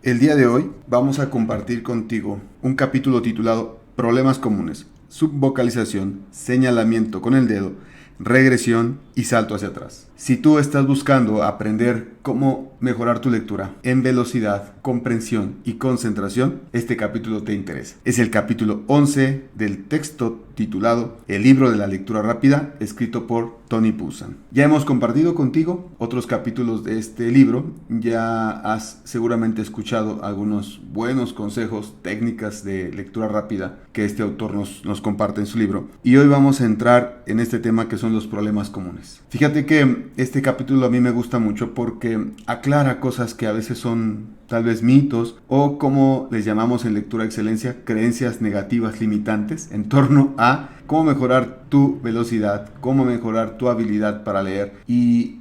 El día de hoy vamos a compartir contigo un capítulo titulado Problemas comunes, subvocalización, señalamiento con el dedo, regresión y salto hacia atrás. Si tú estás buscando aprender cómo mejorar tu lectura en velocidad, comprensión y concentración, este capítulo te interesa. Es el capítulo 11 del texto titulado El libro de la lectura rápida, escrito por Tony Buzan. Ya hemos compartido contigo otros capítulos de este libro. Ya has seguramente escuchado algunos buenos consejos, técnicas de lectura rápida que este autor nos comparte en su libro. Y hoy vamos a entrar en este tema que son los problemas comunes. Fíjate que este capítulo a mí me gusta mucho porque aclara cosas que a veces son tal vez mitos o, como les llamamos en Lectura Excelencia, creencias negativas limitantes en torno a cómo mejorar tu velocidad, cómo mejorar tu habilidad para leer y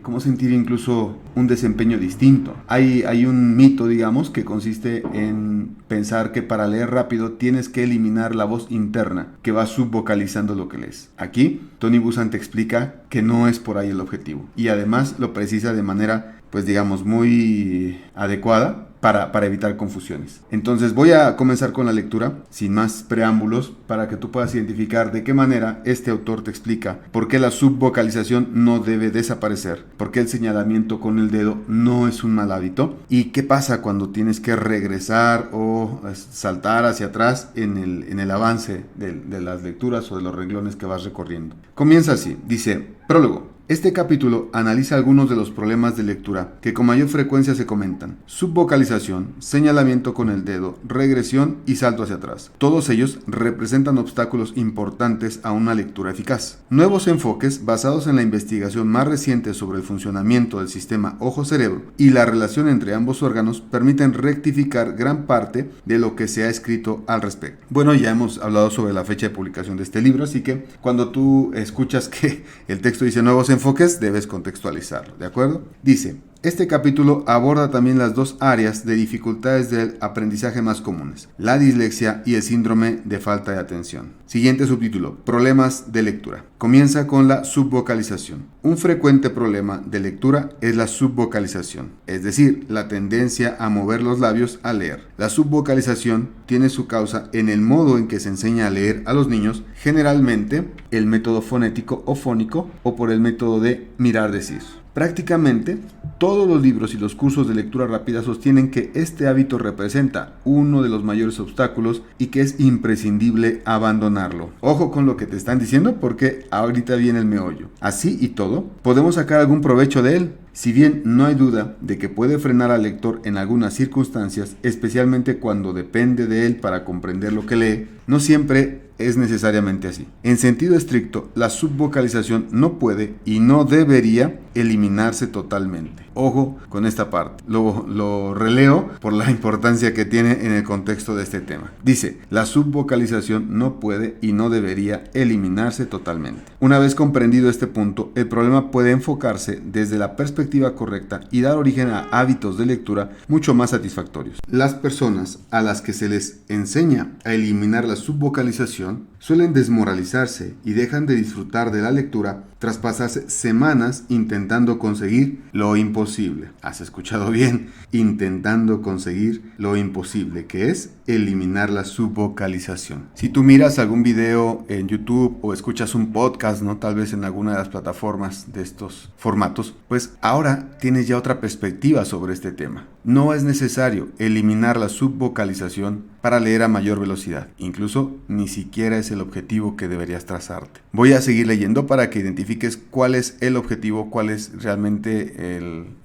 cómo sentir incluso un desempeño distinto. Hay un mito, digamos, que consiste en pensar que para leer rápido tienes que eliminar la voz interna que va subvocalizando lo que lees. Aquí, Tony Buzan te explica que no es por ahí el objetivo y además lo precisa de manera, pues digamos, muy adecuada para evitar confusiones. Entonces voy a comenzar con la lectura, sin más preámbulos, para que tú puedas identificar de qué manera este autor te explica por qué la subvocalización no debe desaparecer, por qué el señalamiento con el dedo no es un mal hábito y qué pasa cuando tienes que regresar o saltar hacia atrás en el avance de las lecturas o de los renglones que vas recorriendo. Comienza así, dice, prólogo. Este capítulo analiza algunos de los problemas de lectura que con mayor frecuencia se comentan: subvocalización, señalamiento con el dedo, regresión y salto hacia atrás. Todos ellos representan obstáculos importantes a una lectura eficaz. Nuevos enfoques basados en la investigación más reciente sobre el funcionamiento del sistema ojo-cerebro y la relación entre ambos órganos permiten rectificar gran parte de lo que se ha escrito al respecto. Bueno, ya hemos hablado sobre la fecha de publicación de este libro, así que cuando tú escuchas que el texto dice nuevos enfoques, debes contextualizarlo, ¿de acuerdo? Dice, este capítulo aborda también las dos áreas de dificultades del aprendizaje más comunes, la dislexia y el síndrome de falta de atención. Siguiente subtítulo, problemas de lectura. Comienza con la subvocalización. Un frecuente problema de lectura es la subvocalización, es decir, la tendencia a mover los labios al leer. La subvocalización tiene su causa en el modo en que se enseña a leer a los niños, generalmente el método fonético o fónico o por el método de mirar decir. Prácticamente todos los libros y los cursos de lectura rápida sostienen que este hábito representa uno de los mayores obstáculos y que es imprescindible abandonarlo. Ojo con lo que te están diciendo porque ahorita viene el meollo. Así y todo, podemos sacar algún provecho de él. Si bien no hay duda de que puede frenar al lector en algunas circunstancias, especialmente cuando depende de él para comprender lo que lee, no siempre es necesariamente así. En sentido estricto, la subvocalización no puede y no debería eliminarse totalmente. Ojo con esta parte. Lo releo por la importancia que tiene en el contexto de este tema. Dice, la subvocalización no puede y no debería eliminarse totalmente. Una vez comprendido este punto, el problema puede enfocarse desde la perspectiva correcta y dar origen a hábitos de lectura mucho más satisfactorios. Las personas a las que se les enseña a eliminar la subvocalización suelen desmoralizarse y dejan de disfrutar de la lectura tras pasarse semanas intentando conseguir lo imposible. ¿Has escuchado bien? Intentando conseguir lo imposible, que es eliminar la subvocalización. Si tú miras algún video en YouTube o escuchas un podcast, ¿no? Tal vez en alguna de las plataformas de estos formatos, pues ahora tienes ya otra perspectiva sobre este tema. No es necesario eliminar la subvocalización para leer a mayor velocidad. Incluso ni siquiera es el objetivo que deberías trazarte. Voy a seguir leyendo para que identifiques cuál es el objetivo, cuál es realmente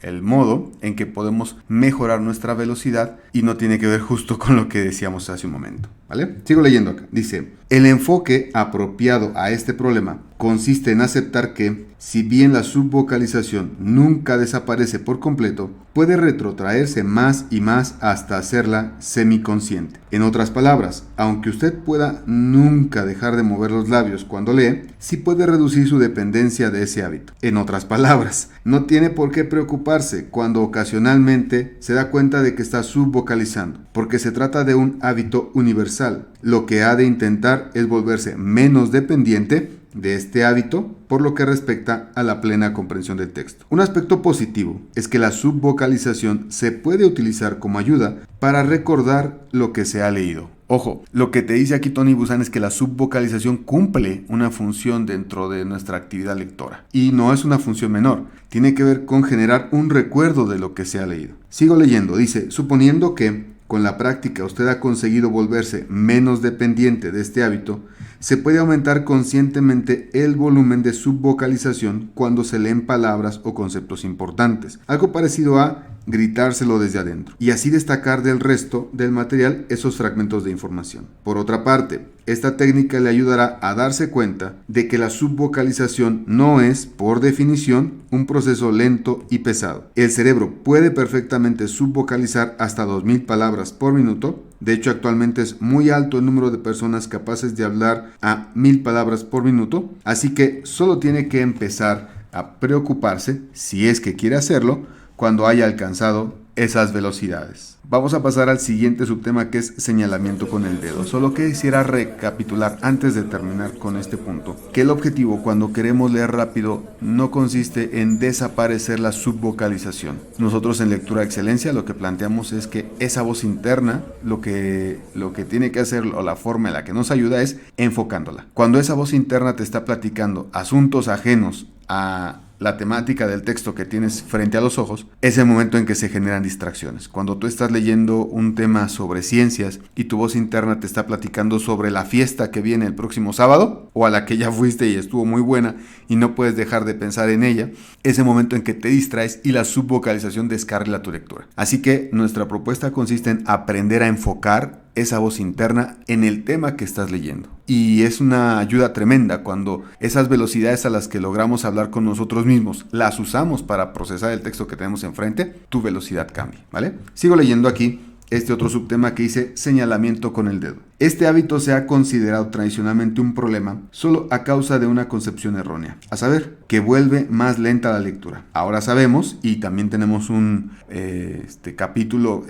el modo en que podemos mejorar nuestra velocidad y no tiene que ver justo con lo que decíamos hace un momento. ¿Vale? Sigo leyendo acá. Dice, el enfoque apropiado a este problema consiste en aceptar que, si bien la subvocalización nunca desaparece por completo, puede retrotraerse más y más hasta hacerla semiconsciente. En otras palabras, aunque usted pueda nunca dejar de mover los labios cuando lee, sí puede reducir su dependencia de ese hábito. En otras palabras, no tiene por qué preocuparse cuando ocasionalmente se da cuenta de que está subvocalizando, porque se trata de un hábito universal. Lo que ha de intentar es volverse menos dependiente de este hábito por lo que respecta a la plena comprensión del texto. Un aspecto positivo es que la subvocalización se puede utilizar como ayuda para recordar lo que se ha leído. Ojo, lo que te dice aquí Tony Buzan es que la subvocalización cumple una función dentro de nuestra actividad lectora. Y no es una función menor, tiene que ver con generar un recuerdo de lo que se ha leído. Sigo leyendo, dice, suponiendo que con la práctica usted ha conseguido volverse menos dependiente de este hábito, se puede aumentar conscientemente el volumen de subvocalización cuando se leen palabras o conceptos importantes, algo parecido a gritárselo desde adentro, y así destacar del resto del material esos fragmentos de información. Por otra parte, esta técnica le ayudará a darse cuenta de que la subvocalización no es, por definición, un proceso lento y pesado. El cerebro puede perfectamente subvocalizar hasta 2000 palabras por minuto. De hecho, actualmente es muy alto el número de personas capaces de hablar a 1000 palabras por minuto, así que solo tiene que empezar a preocuparse, si es que quiere hacerlo, cuando haya alcanzado esas velocidades. Vamos a pasar al siguiente subtema, que es señalamiento con el dedo. Solo quisiera recapitular antes de terminar con este punto, que el objetivo cuando queremos leer rápido no consiste en desaparecer la subvocalización. Nosotros en Lectura de Excelencia lo que planteamos es que esa voz interna lo que tiene que hacer, o la forma en la que nos ayuda, es enfocándola. Cuando esa voz interna te está platicando asuntos ajenos a la temática del texto que tienes frente a los ojos, es el momento en que se generan distracciones. Cuando tú estás leyendo un tema sobre ciencias y tu voz interna te está platicando sobre la fiesta que viene el próximo sábado, o a la que ya fuiste y estuvo muy buena y no puedes dejar de pensar en ella, es el momento en que te distraes y la subvocalización descarrila tu lectura. Así que nuestra propuesta consiste en aprender a enfocar esa voz interna en el tema que estás leyendo. Y es una ayuda tremenda cuando esas velocidades a las que logramos hablar con nosotros mismos las usamos para procesar el texto que tenemos enfrente, tu velocidad cambia, ¿vale? Sigo leyendo aquí este otro subtema que dice señalamiento con el dedo. Este hábito se ha considerado tradicionalmente un problema solo a causa de una concepción errónea, a saber, que vuelve más lenta la lectura. Ahora sabemos, y también tenemos un capítulo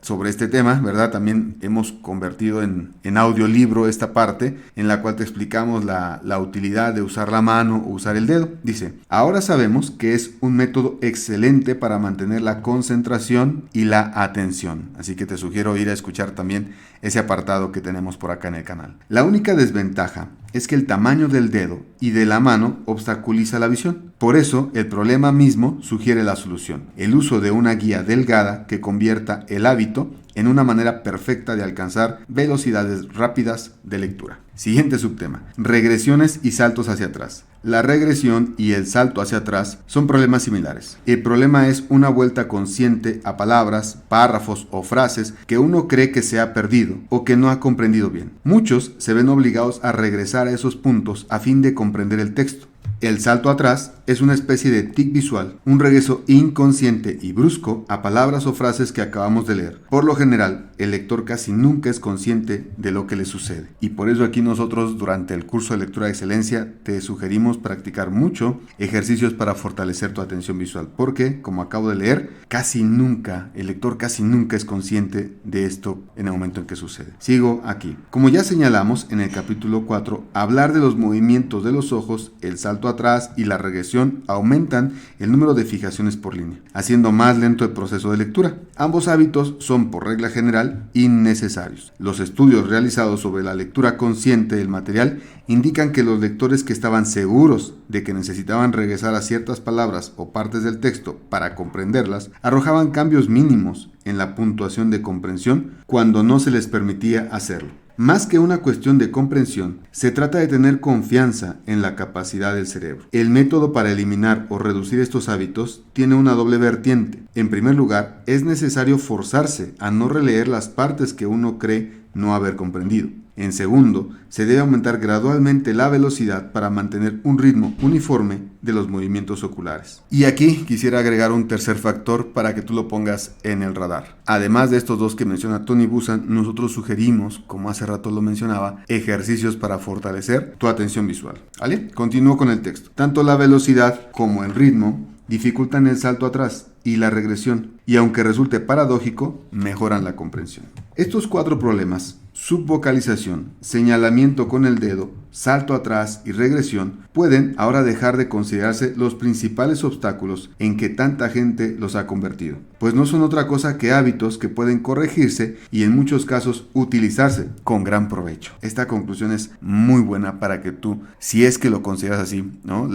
sobre este tema, ¿verdad? También hemos convertido en audiolibro esta parte en la cual te explicamos la utilidad de usar la mano o usar el dedo. Dice, ahora sabemos que es un método excelente para mantener la concentración y la atención. Así que te sugiero ir a escuchar también ese apartado que tenemos por acá en el canal. La única desventaja es que el tamaño del dedo y de la mano obstaculiza la visión. Por eso, el problema mismo sugiere la solución: el uso de una guía delgada que convierta el hábito en una manera perfecta de alcanzar velocidades rápidas de lectura. Siguiente subtema: regresiones y saltos hacia atrás. La regresión y el salto hacia atrás son problemas similares. El problema es una vuelta consciente a palabras, párrafos o frases que uno cree que se ha perdido o que no ha comprendido bien. Muchos se ven obligados a regresar a esos puntos a fin de comprender el texto. El salto atrás es una especie de tic visual, un regreso inconsciente y brusco a palabras o frases que acabamos de leer. Por lo general, el lector casi nunca es consciente de lo que le sucede. Y por eso aquí nosotros, durante el curso de Lectura de Excelencia, te sugerimos practicar mucho ejercicios para fortalecer tu atención visual. Porque, como acabo de leer, el lector casi nunca es consciente de esto en el momento en que sucede. Sigo aquí. Como ya señalamos en el capítulo 4, hablar de los movimientos de los ojos, el salto atrás y la regresión aumentan el número de fijaciones por línea, haciendo más lento el proceso de lectura. Ambos hábitos son, por regla general, innecesarios. Los estudios realizados sobre la lectura consciente del material indican que los lectores que estaban seguros de que necesitaban regresar a ciertas palabras o partes del texto para comprenderlas, arrojaban cambios mínimos en la puntuación de comprensión cuando no se les permitía hacerlo. Más que una cuestión de comprensión, se trata de tener confianza en la capacidad del cerebro. El método para eliminar o reducir estos hábitos tiene una doble vertiente. En primer lugar, es necesario forzarse a no releer las partes que uno cree no haber comprendido. En segundo, se debe aumentar gradualmente la velocidad para mantener un ritmo uniforme de los movimientos oculares. Y aquí quisiera agregar un tercer factor para que tú lo pongas en el radar. Además de estos dos que menciona Tony Buzan, nosotros sugerimos, como hace rato lo mencionaba, ejercicios para fortalecer tu atención visual. ¿Vale? Continúo con el texto. Tanto la velocidad como el ritmo dificultan el salto atrás y la regresión, y aunque resulte paradójico, mejoran la comprensión. Estos 4 problemas, subvocalización, señalamiento con el dedo, salto atrás y regresión, pueden ahora dejar de considerarse los principales obstáculos en que tanta gente los ha convertido, pues no son otra cosa que hábitos que pueden corregirse y en muchos casos utilizarse con gran provecho. Esta conclusión es muy buena para que tú, si es que lo consideras así, ¿no?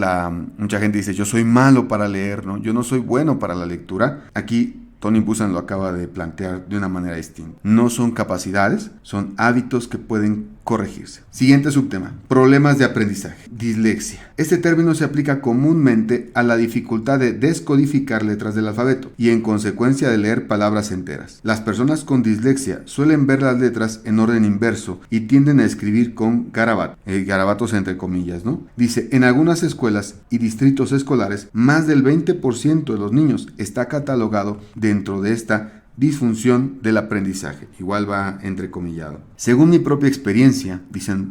Mucha gente dice, yo soy malo para leer, ¿no? Yo no soy bueno para la lectura. Aquí Tony Buzan lo acaba de plantear de una manera distinta. No son capacidades, son hábitos que pueden corregirse. Siguiente subtema, problemas de aprendizaje, dislexia. Este término se aplica comúnmente a la dificultad de descodificar letras del alfabeto y en consecuencia de leer palabras enteras. Las personas con dislexia suelen ver las letras en orden inverso y tienden a escribir con garabatos entre comillas, ¿no? Dice, en algunas escuelas y distritos escolares, más del 20% de los niños está catalogado dentro de esta disfunción del aprendizaje. Igual va entrecomillado. Según mi propia experiencia,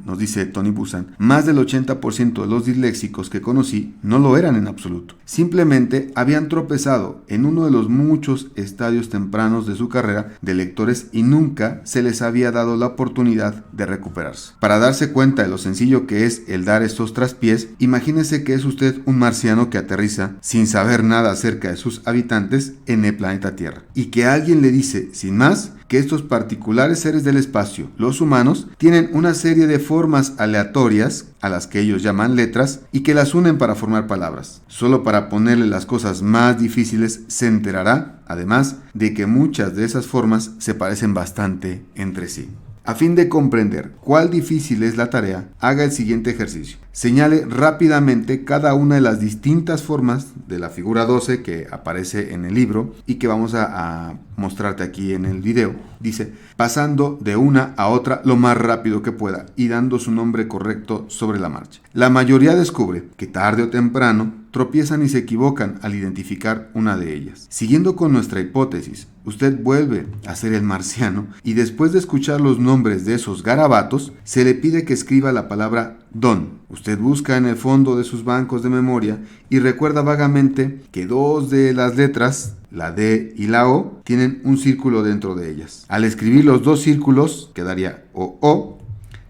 nos dice Tony Buzan, más del 80% de los disléxicos que conocí no lo eran en absoluto. Simplemente habían tropezado en uno de los muchos estadios tempranos de su carrera de lectores y nunca se les había dado la oportunidad de recuperarse. Para darse cuenta de lo sencillo que es el dar estos traspiés, imagínese que es usted un marciano que aterriza sin saber nada acerca de sus habitantes en el planeta Tierra y que alguien le dice, sin más, que estos particulares seres del espacio, los humanos, tienen una serie de formas aleatorias, a las que ellos llaman letras, y que las unen para formar palabras. Solo para ponerle las cosas más difíciles se enterará, además, de que muchas de esas formas se parecen bastante entre sí. A fin de comprender cuál difícil es la tarea, haga el siguiente ejercicio. Señale rápidamente cada una de las distintas formas de la figura 12 que aparece en el libro y que vamos a mostrarte aquí en el video. Dice, pasando de una a otra lo más rápido que pueda y dando su nombre correcto sobre la marcha. La mayoría descubre que tarde o temprano tropiezan y se equivocan al identificar una de ellas. Siguiendo con nuestra hipótesis, usted vuelve a ser el marciano y después de escuchar los nombres de esos garabatos, se le pide que escriba la palabra don. Usted busca en el fondo de sus bancos de memoria y recuerda vagamente que 2 de las letras, la D y la O, tienen un círculo dentro de ellas. Al escribir los 2 círculos, quedaría O.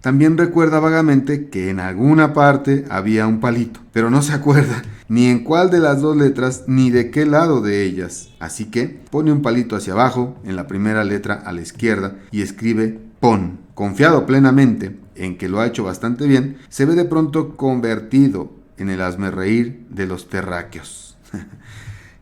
También recuerda vagamente que en alguna parte había un palito, pero no se acuerda ni en cuál de las 2 letras ni de qué lado de ellas. Así que pone un palito hacia abajo, en la primera letra a la izquierda, y escribe pon. Confiado plenamente en que lo ha hecho bastante bien, se ve de pronto convertido en el hazmerreír de los terráqueos,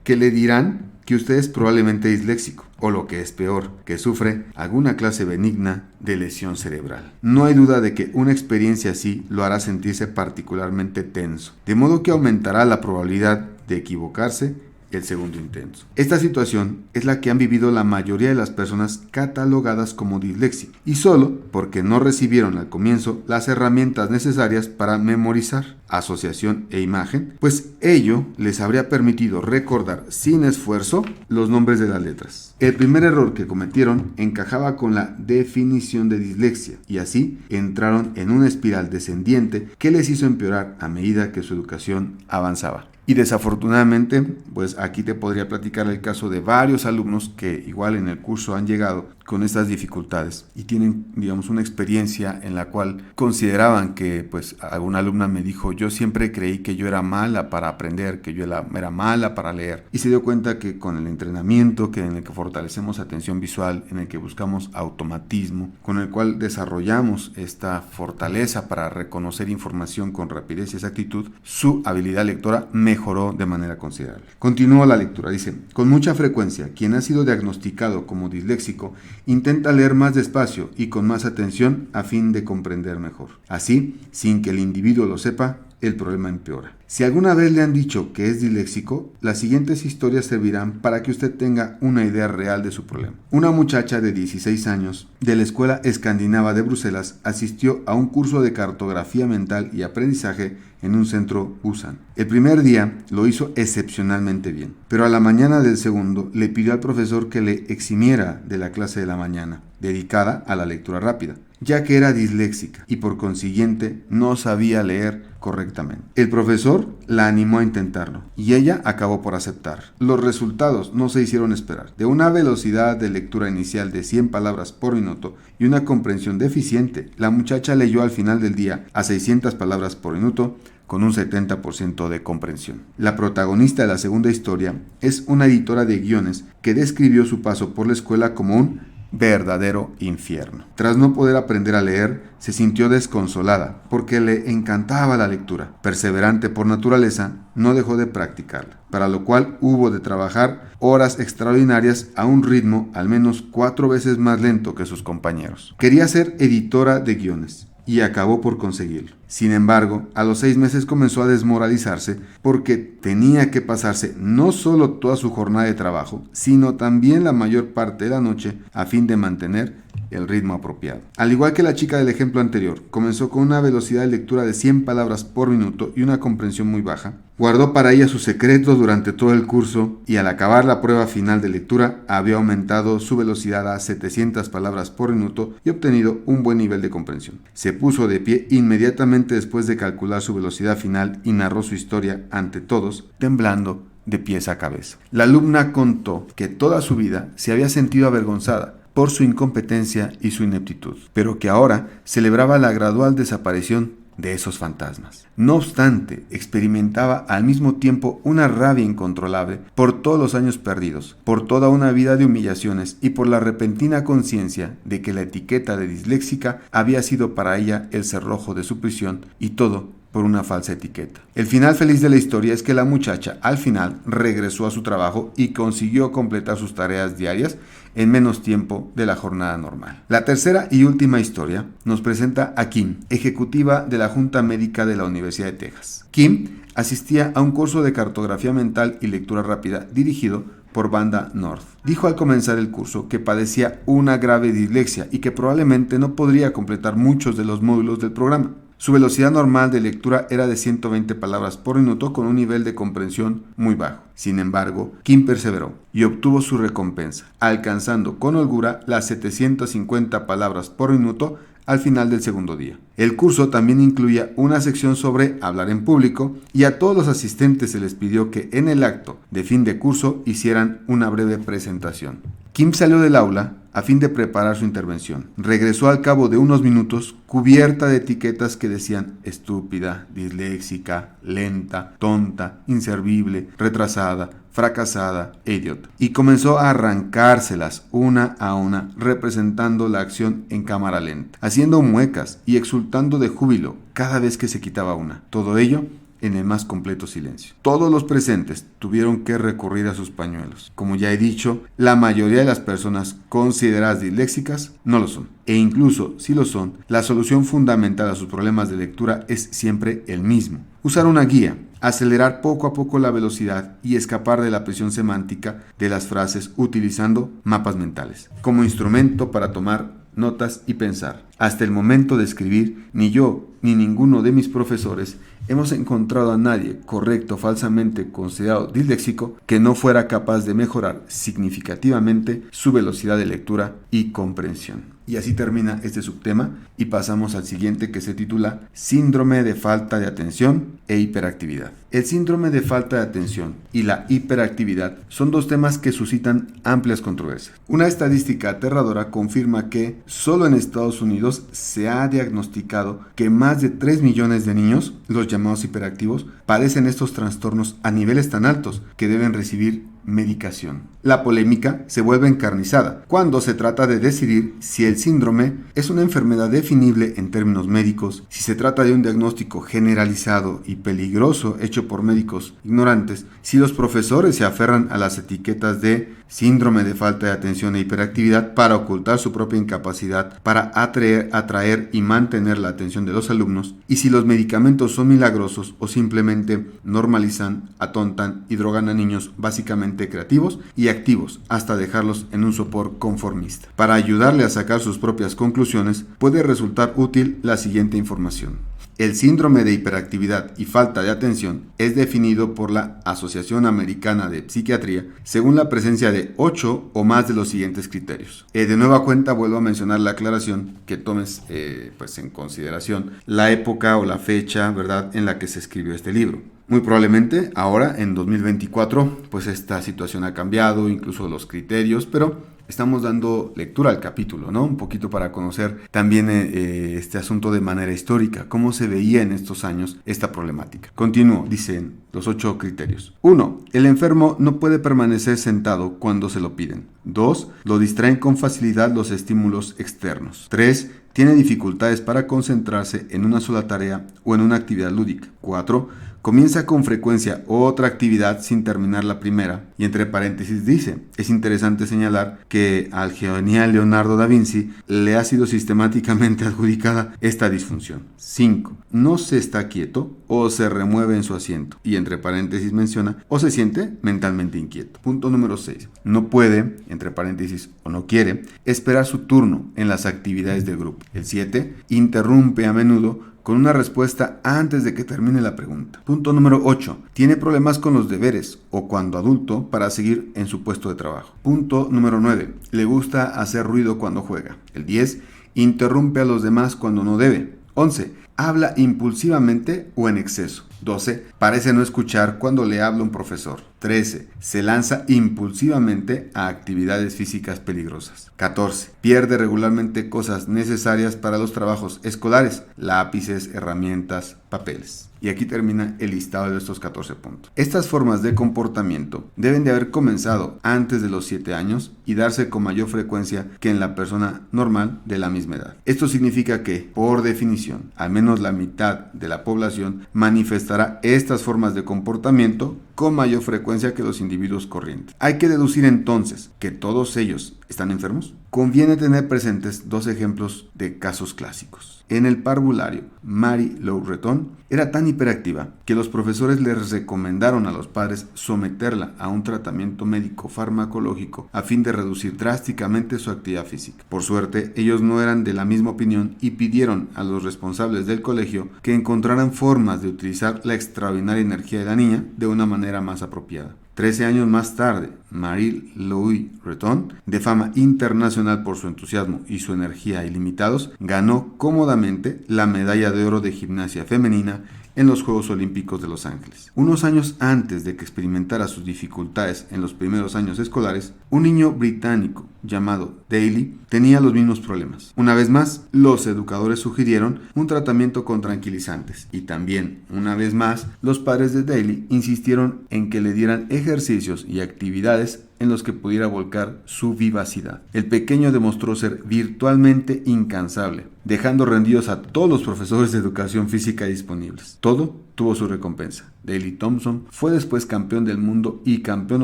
que le dirán que usted es probablemente disléxico, o lo que es peor, que sufre alguna clase benigna de lesión cerebral. No hay duda de que una experiencia así lo hará sentirse particularmente tenso, de modo que aumentará la probabilidad de equivocarse el segundo intento. Esta situación es la que han vivido la mayoría de las personas catalogadas como disléxicas, y solo porque no recibieron al comienzo las herramientas necesarias para memorizar, asociación e imagen, pues ello les habría permitido recordar sin esfuerzo los nombres de las letras. El primer error que cometieron encajaba con la definición de dislexia, y así entraron en una espiral descendiente que les hizo empeorar a medida que su educación avanzaba. Y desafortunadamente, pues aquí te podría platicar el caso de varios alumnos que igual en el curso han llegado con estas dificultades y tienen, digamos, una experiencia en la cual consideraban que, pues, alguna alumna me dijo, yo siempre creí que yo era mala para aprender, que yo era mala para leer, y se dio cuenta que con el entrenamiento, en el que fortalecemos atención visual, en el que buscamos automatismo, con el cual desarrollamos esta fortaleza para reconocer información con rapidez y exactitud, su habilidad lectora mejoró de manera considerable. Continúa la lectura, dice, con mucha frecuencia, quien ha sido diagnosticado como disléxico intenta leer más despacio y con más atención a fin de comprender mejor. Así, sin que el individuo lo sepa, el problema empeora. Si alguna vez le han dicho que es disléxico, las siguientes historias servirán para que usted tenga una idea real de su problema. Una muchacha de 16 años de la Escuela Escandinava de Bruselas asistió a un curso de cartografía mental y aprendizaje en un centro Buzan. El primer día lo hizo excepcionalmente bien, pero a la mañana del segundo le pidió al profesor que le eximiera de la clase de la mañana, dedicada a la lectura rápida. ya que era disléxica y por consiguiente no sabía leer correctamente. El profesor la animó a intentarlo y ella acabó por aceptar. Los resultados no se hicieron esperar. De una velocidad de lectura inicial de 100 palabras por minuto y una comprensión deficiente, la muchacha leyó al final del día a 600 palabras por minuto con un 70% de comprensión. La protagonista de la segunda historia es una editora de guiones que describió su paso por la escuela como un verdadero infierno. Tras no poder aprender a leer, se sintió desconsolada porque le encantaba la lectura. Perseverante por naturaleza, no dejó de practicarla, para lo cual hubo de trabajar horas extraordinarias a un ritmo al menos 4 veces más lento que sus compañeros. Quería ser editora de guiones y acabó por conseguirlo. Sin embargo, a los 6 meses comenzó a desmoralizarse porque tenía que pasarse no solo toda su jornada de trabajo, sino también la mayor parte de la noche a fin de mantener el ritmo apropiado. Al igual que la chica del ejemplo anterior, comenzó con una velocidad de lectura de 100 palabras por minuto y una comprensión muy baja. Guardó para ella sus secretos durante todo el curso y al acabar la prueba final de lectura había aumentado su velocidad a 700 palabras por minuto y obtenido un buen nivel de comprensión. Se puso de pie inmediatamente después de calcular su velocidad final y narró su historia ante todos, temblando de pies a cabeza. La alumna contó que toda su vida se había sentido avergonzada por su incompetencia y su ineptitud, pero que ahora celebraba la gradual desaparición de esos fantasmas. No obstante, experimentaba al mismo tiempo una rabia incontrolable por todos los años perdidos, por toda una vida de humillaciones y por la repentina conciencia de que la etiqueta de disléxica había sido para ella el cerrojo de su prisión y todo por una falsa etiqueta. El final feliz de la historia es que la muchacha al final regresó a su trabajo y consiguió completar sus tareas diarias en menos tiempo de la jornada normal. La tercera y última historia nos presenta a Kim, ejecutiva de la Junta Médica de la Universidad de Texas. Kim asistía a un curso de cartografía mental y lectura rápida dirigido por Vanda North. Dijo al comenzar el curso que padecía una grave dislexia y que probablemente no podría completar muchos de los módulos del programa. Su velocidad normal de lectura era de 120 palabras por minuto con un nivel de comprensión muy bajo. Sin embargo, Kim perseveró y obtuvo su recompensa, alcanzando con holgura las 750 palabras por minuto al final del segundo día. El curso también incluía una sección sobre hablar en público y a todos los asistentes se les pidió que en el acto de fin de curso hicieran una breve presentación. Kim salió del aula a fin de preparar su intervención. Regresó al cabo de unos minutos cubierta de etiquetas que decían estúpida, disléxica, lenta, tonta, inservible, retrasada, fracasada e idiota. Y comenzó a arrancárselas una a una, representando la acción en cámara lenta, haciendo muecas y exultando de júbilo cada vez que se quitaba una. Todo ello en el más completo silencio. Todos los presentes tuvieron que recurrir a sus pañuelos. Como ya he dicho, la mayoría de las personas consideradas disléxicas no lo son. E incluso si lo son, la solución fundamental a sus problemas de lectura es siempre el mismo. Usar una guía, acelerar poco a poco la velocidad y escapar de la presión semántica de las frases utilizando mapas mentales como instrumento para tomar notas y pensar. Hasta el momento de escribir, ni yo ni ninguno de mis profesores hemos encontrado a nadie, correcto o falsamente considerado disléxico, que no fuera capaz de mejorar significativamente su velocidad de lectura y comprensión. Y así termina este subtema y pasamos al siguiente, que se titula Síndrome de falta de atención e hiperactividad. El síndrome de falta de atención y la hiperactividad son dos temas que suscitan amplias controversias. Una estadística aterradora confirma que solo en Estados Unidos se ha diagnosticado que más de 3 millones de niños, los llamados hiperactivos, padecen estos trastornos a niveles tan altos que deben recibir medicación. La polémica se vuelve encarnizada cuando se trata de decidir si el síndrome es una enfermedad definible en términos médicos, si se trata de un diagnóstico generalizado y peligroso hecho por médicos ignorantes, si los profesores se aferran a las etiquetas de síndrome de falta de atención e hiperactividad para ocultar su propia incapacidad para atraer y mantener la atención de los alumnos, y si los medicamentos son milagrosos o simplemente normalizan, atontan y drogan a niños básicamente creativos y activos hasta dejarlos en un sopor conformista. Para ayudarle a sacar sus propias conclusiones, puede resultar útil la siguiente información. El síndrome de hiperactividad y falta de atención es definido por la Asociación Americana de Psiquiatría según la presencia de 8 o más de los siguientes criterios. De nueva cuenta vuelvo a mencionar la aclaración que tomes en consideración la época o la fecha, ¿verdad?, en la que se escribió este libro. Muy probablemente ahora, en 2024, pues esta situación ha cambiado, incluso los criterios, pero estamos dando lectura al capítulo, ¿no? Un poquito para conocer también este asunto de manera histórica, cómo se veía en estos años esta problemática. Continúo, dicen los 8 criterios. 1. El enfermo no puede permanecer sentado cuando se lo piden. 2. Lo distraen con facilidad los estímulos externos. 3. Tiene dificultades para concentrarse en una sola tarea o en una actividad lúdica. 4. Comienza con frecuencia otra actividad sin terminar la primera. Y entre paréntesis dice, es interesante señalar que al genial Leonardo da Vinci le ha sido sistemáticamente adjudicada esta disfunción. 5. No se está quieto o se remueve en su asiento. Y entre paréntesis menciona, o se siente mentalmente inquieto. Punto número 6. No puede, entre paréntesis, o no quiere, esperar su turno en las actividades del grupo. El 7. Interrumpe a menudo con una respuesta antes de que termine la pregunta. Punto número 8. Tiene problemas con los deberes o cuando adulto para seguir en su puesto de trabajo. Punto número 9. Le gusta hacer ruido cuando juega. El 10. Interrumpe a los demás cuando no debe. 11. Habla impulsivamente o en exceso. 12. Parece no escuchar cuando le habla un profesor. 13. Se lanza impulsivamente a actividades físicas peligrosas. 14. Pierde regularmente cosas necesarias para los trabajos escolares, lápices, herramientas, papeles. Y aquí termina el listado de estos 14 puntos. Estas formas de comportamiento deben de haber comenzado antes de los 7 años y darse con mayor frecuencia que en la persona normal de la misma edad. Esto significa que, por definición, al menos la mitad de la población manifestará estas formas de comportamiento con mayor frecuencia que los individuos corrientes. Hay que deducir entonces que todos ellos están enfermos. Conviene tener presentes 2 ejemplos de casos clásicos. En el parvulario, Marie Lou Retton era tan hiperactiva que los profesores les recomendaron a los padres someterla a un tratamiento médico farmacológico a fin de reducir drásticamente su actividad física. Por suerte, ellos no eran de la misma opinión y pidieron a los responsables del colegio que encontraran formas de utilizar la extraordinaria energía de la niña de una manera más apropiada. 13 años más tarde, Marie Lou Retton, de fama internacional por su entusiasmo y su energía ilimitados, ganó cómodamente la medalla de oro de gimnasia femenina en los Juegos Olímpicos de Los Ángeles. Unos años antes de que experimentara sus dificultades en los primeros años escolares, un niño británico llamado Daly tenía los mismos problemas. Una vez más, los educadores sugirieron un tratamiento con tranquilizantes y también, una vez más, los padres de Daly insistieron en que le dieran ejercicios y actividades en los que pudiera volcar su vivacidad. El pequeño demostró ser virtualmente incansable, dejando rendidos a todos los profesores de educación física disponibles. Todo tuvo su recompensa. Daley Thompson fue después campeón del mundo y campeón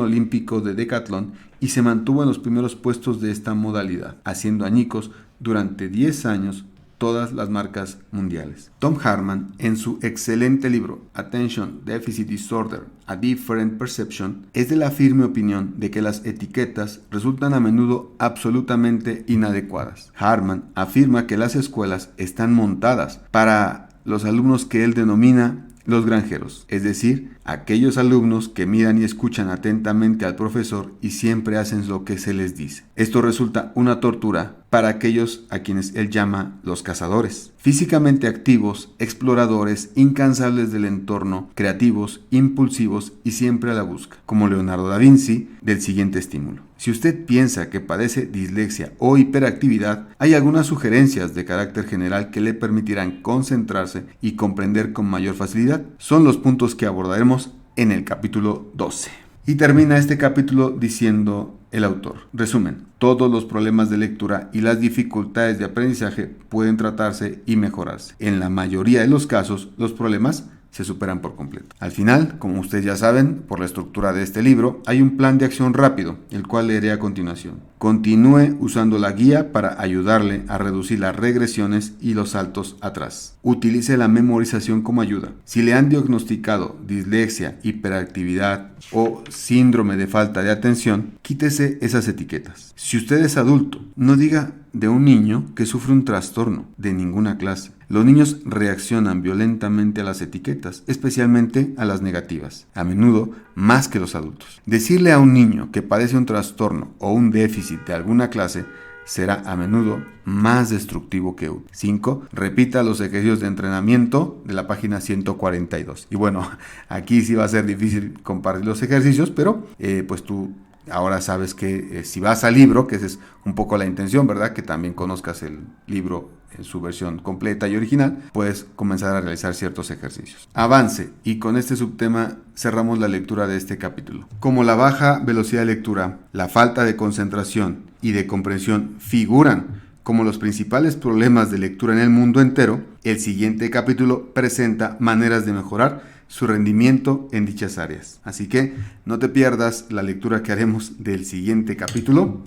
olímpico de decatlón y se mantuvo en los primeros puestos de esta modalidad, haciendo añicos durante 10 años todas las marcas mundiales. Tom Hartman, en su excelente libro Attention Deficit Disorder, A Different Perception, es de la firme opinión de que las etiquetas resultan a menudo absolutamente inadecuadas. Hartman afirma que las escuelas están montadas para los alumnos que él denomina los granjeros, es decir, aquellos alumnos que miran y escuchan atentamente al profesor y siempre hacen lo que se les dice. Esto resulta una tortura para aquellos a quienes él llama los cazadores. Físicamente activos, exploradores, incansables del entorno, creativos, impulsivos y siempre a la busca, como Leonardo da Vinci, del siguiente estímulo. Si usted piensa que padece dislexia o hiperactividad, hay algunas sugerencias de carácter general que le permitirán concentrarse y comprender con mayor facilidad. Son los puntos que abordaremos en el capítulo 12. Y termina este capítulo diciendo el autor. Resumen, todos los problemas de lectura y las dificultades de aprendizaje pueden tratarse y mejorarse. En la mayoría de los casos, los problemas se superan por completo. Al final, como ustedes ya saben, por la estructura de este libro, hay un plan de acción rápido, el cual leeré a continuación. Continúe usando la guía para ayudarle a reducir las regresiones y los saltos atrás. Utilice la memorización como ayuda. Si le han diagnosticado dislexia, hiperactividad o síndrome de falta de atención, quítese esas etiquetas. Si usted es adulto, no diga de un niño que sufre un trastorno de ninguna clase. Los niños reaccionan violentamente a las etiquetas, especialmente a las negativas, a menudo más que los adultos. Decirle a un niño que padece un trastorno o un déficit de alguna clase será a menudo más destructivo que útil. 5. Repita los ejercicios de entrenamiento de la página 142. Y bueno, aquí sí va a ser difícil compartir los ejercicios, pero pues tú ahora sabes que si vas al libro, que esa es un poco la intención, ¿verdad? Que también conozcas el libro en su versión completa y original, puedes comenzar a realizar ciertos ejercicios. Avance, y con este subtema cerramos la lectura de este capítulo. Como la baja velocidad de lectura, la falta de concentración y de comprensión figuran como los principales problemas de lectura en el mundo entero, el siguiente capítulo presenta maneras de mejorar su rendimiento en dichas áreas. Así que no te pierdas la lectura que haremos del siguiente capítulo,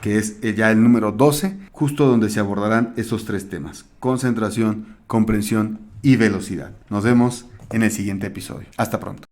que es ya el número 12, justo donde se abordarán esos 3 temas: concentración, comprensión y velocidad. Nos vemos en el siguiente episodio. Hasta pronto.